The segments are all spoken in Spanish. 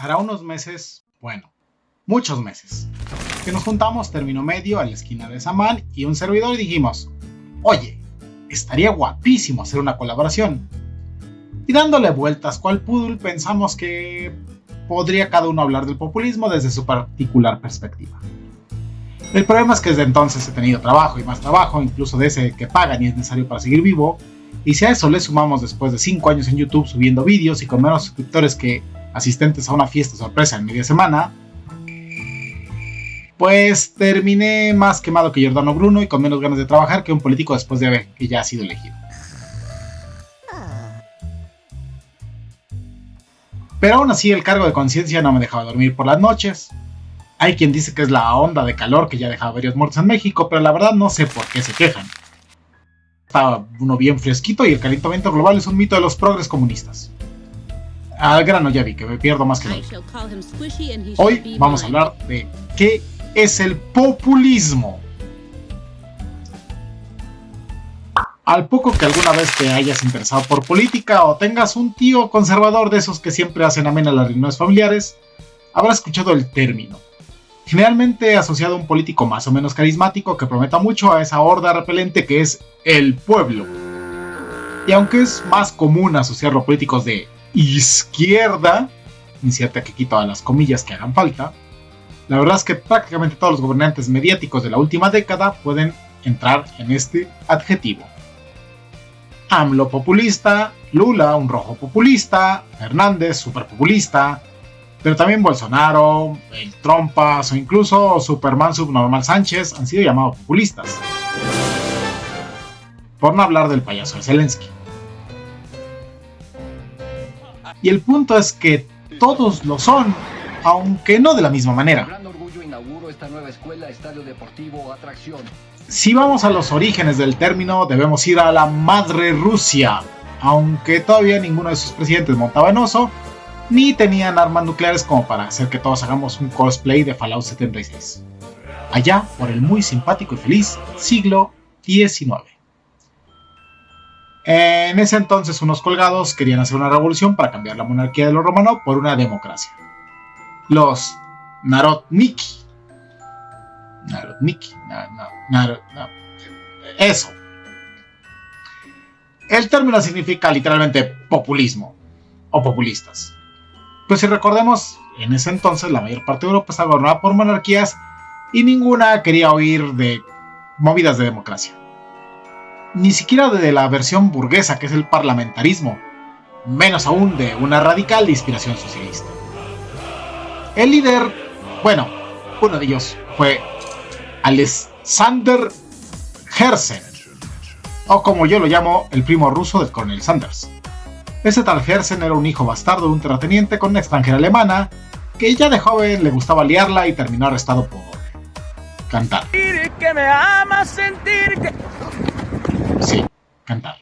Hará unos meses, bueno, muchos meses, que nos juntamos término medio a la esquina de Samán y un servidor y dijimos, oye, estaría guapísimo hacer una colaboración. Y dándole vueltas cual poodle pensamos que podría cada uno hablar del populismo desde su particular perspectiva. El problema es que desde entonces he tenido trabajo y más trabajo, incluso de ese que pagan y es necesario para seguir vivo, y si a eso le sumamos después de 5 años en YouTube subiendo vídeos y con menos suscriptores que asistentes a una fiesta sorpresa en media semana, pues terminé más quemado que Giordano Bruno y con menos ganas de trabajar que un político después de haber que ya ha sido elegido. Pero aún así el cargo de conciencia no me dejaba dormir por las noches. Hay quien dice que es la onda de calor que ya dejaba varios muertos en México, pero la verdad no sé por qué se quejan. Está uno bien fresquito y el calentamiento global es un mito de los progres comunistas. Al grano ya vi que me pierdo más que nunca. Hoy vamos a hablar de qué es el populismo. Al poco que alguna vez te hayas interesado por política o tengas un tío conservador de esos que siempre hacen amena las reuniones familiares, habrás escuchado el término. Generalmente asociado a un político más o menos carismático que prometa mucho a esa horda repelente que es el pueblo. Y aunque es más común asociarlo a políticos de izquierda, inserte que quito a las comillas que hagan falta, la verdad es que prácticamente todos los gobernantes mediáticos de la última década pueden entrar en este adjetivo. AMLO populista, Lula un rojo populista, Fernández super populista, pero también Bolsonaro, el Trompas o incluso Superman Subnormal Sánchez han sido llamados populistas. Por no hablar del payaso de Zelensky. Y el punto es que todos lo son, aunque no de la misma manera. Si vamos a los orígenes del término, debemos ir a la madre Rusia, aunque todavía ninguno de sus presidentes montaba en oso, ni tenían armas nucleares como para hacer que todos hagamos un cosplay de Fallout 76. Allá por el muy simpático y feliz siglo XIX. En ese entonces unos colgados querían hacer una revolución para cambiar la monarquía de los Romanov por una democracia. Los Narodniki. Eso. El término significa literalmente populismo o populistas. Pues si recordemos, en ese entonces la mayor parte de Europa estaba gobernada por monarquías y ninguna quería oír de movidas de democracia. Ni siquiera de la versión burguesa que es el parlamentarismo, menos aún de una radical de inspiración socialista. El líder, bueno, uno de ellos fue Alexander Herzen, o como yo lo llamo, el primo ruso del coronel Sanders. Ese tal Herzen era un hijo bastardo de un terrateniente con una extranjera alemana que ya de joven le gustaba liarla y terminó arrestado por cantar. Que me amas, sentir que... Sí, cantar.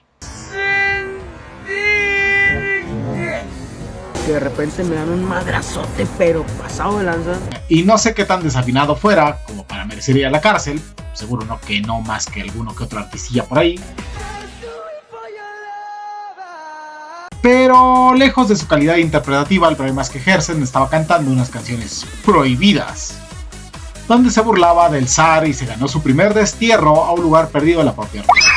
Que de repente me dan un madrazote, pero pasado de lanza. Y no sé qué tan desafinado fuera como para merecer ir a la cárcel. Seguro no que no más que alguno que otro artistilla por ahí. Pero lejos de su calidad interpretativa, el problema es que Herzen estaba cantando unas canciones prohibidas, donde se burlaba del zar y se ganó su primer destierro a un lugar perdido de la propia Rusia.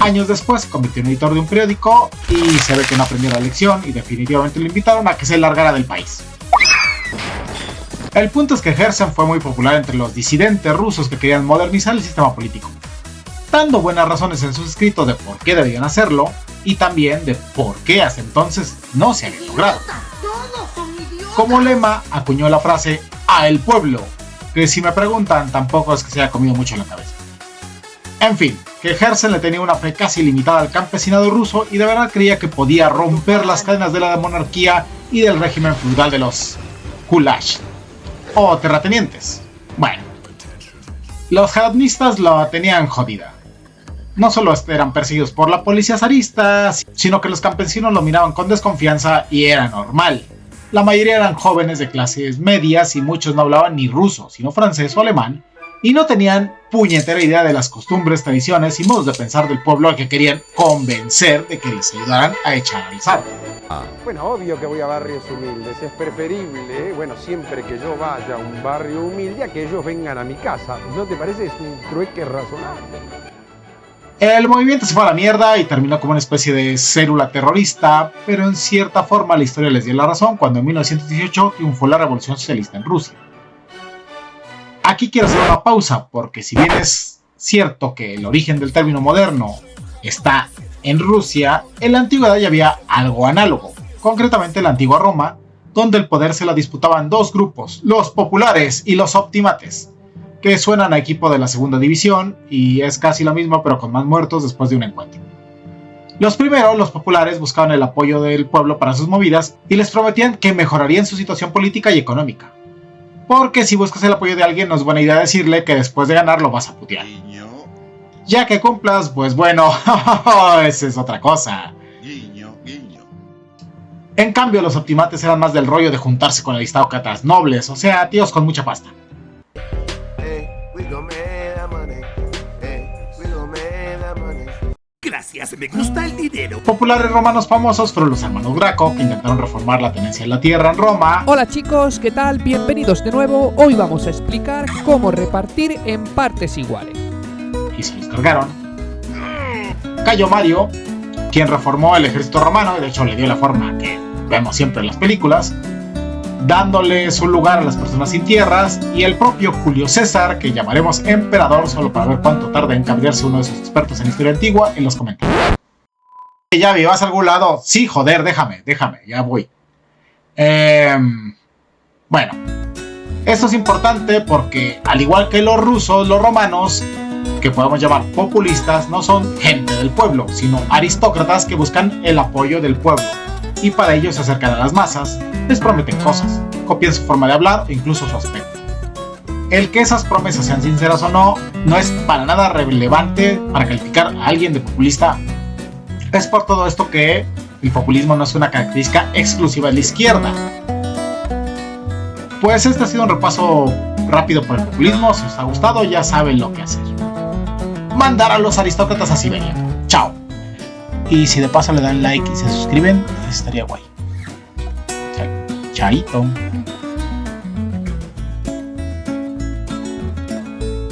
Años después se convirtió en editor de un periódico y se ve que no aprendió la lección y definitivamente lo invitaron a que se largara del país. El punto es que Herzen fue muy popular entre los disidentes rusos que querían modernizar el sistema político, dando buenas razones en sus escritos de por qué debían hacerlo y también de por qué hasta entonces no se había logrado. Como lema acuñó la frase "a el pueblo", que si me preguntan tampoco es que se haya comido mucho en la cabeza. En fin, que Herzen le tenía una fe casi ilimitada al campesinado ruso y de verdad creía que podía romper las cadenas de la monarquía y del régimen feudal de los kulach o terratenientes. Bueno, los jadnistas lo tenían jodida. No solo eran perseguidos por la policía zarista, sino que los campesinos lo miraban con desconfianza y era normal. La mayoría eran jóvenes de clases medias y muchos no hablaban ni ruso, sino francés o alemán, y no tenían puñetera idea de las costumbres, tradiciones y modos de pensar del pueblo al que querían convencer de que les ayudaran a echar al zar. Bueno, obvio que voy a barrios humildes, es preferible, bueno, siempre que yo vaya a un barrio humilde, a que ellos vengan a mi casa. ¿No te parece? Es un trueque razonable. El movimiento se fue a la mierda y terminó como una especie de célula terrorista, pero en cierta forma la historia les dio la razón cuando en 1918 triunfó la revolución socialista en Rusia. Aquí quiero hacer una pausa, porque si bien es cierto que el origen del término moderno está en Rusia, en la antigüedad ya había algo análogo, concretamente la antigua Roma, donde el poder se la disputaban dos grupos, los populares y los optimates, que suenan a equipo de la segunda división y es casi lo mismo pero con más muertos después de un encuentro. Los primeros, los populares, buscaban el apoyo del pueblo para sus movidas y les prometían que mejorarían su situación política y económica. Porque si buscas el apoyo de alguien no es buena idea decirle que después de ganar lo vas a putear. Ya que cumplas, pues bueno, esa es otra cosa. En cambio, los optimates eran más del rollo de juntarse con aristócratas nobles, o sea, tíos con mucha pasta. Gracias, me gusta el dinero. Populares romanos famosos fueron los hermanos Graco, que intentaron reformar la tenencia de la tierra en Roma. Hola chicos, ¿qué tal? Bienvenidos de nuevo. Hoy vamos a explicar cómo repartir en partes iguales. Y se los cargaron. Cayo Mario, quien reformó el ejército romano, y de hecho le dio la forma que vemos siempre en las películas, dándole su lugar a las personas sin tierras, y el propio Julio César, que llamaremos emperador solo para ver cuánto tarda en cambiarse uno de sus expertos en historia antigua, en los comentarios. Ya vi, ¿vas a algún lado? Sí, joder, déjame, ya voy. Bueno, esto es importante porque, al igual que los rusos, los romanos, que podemos llamar populistas, no son gente del pueblo, sino aristócratas que buscan el apoyo del pueblo, y para ello se acercan a las masas, les prometen cosas, copian su forma de hablar e incluso su aspecto. El que esas promesas sean sinceras o no, no es para nada relevante para calificar a alguien de populista. Es por todo esto que el populismo no es una característica exclusiva de la izquierda. Pues este ha sido un repaso rápido por el populismo. Si os ha gustado, ya saben lo que hacer. Mandar a los aristócratas a Siberia. Chao. Y si de paso le dan like y se suscriben, estaría guay. Chaito.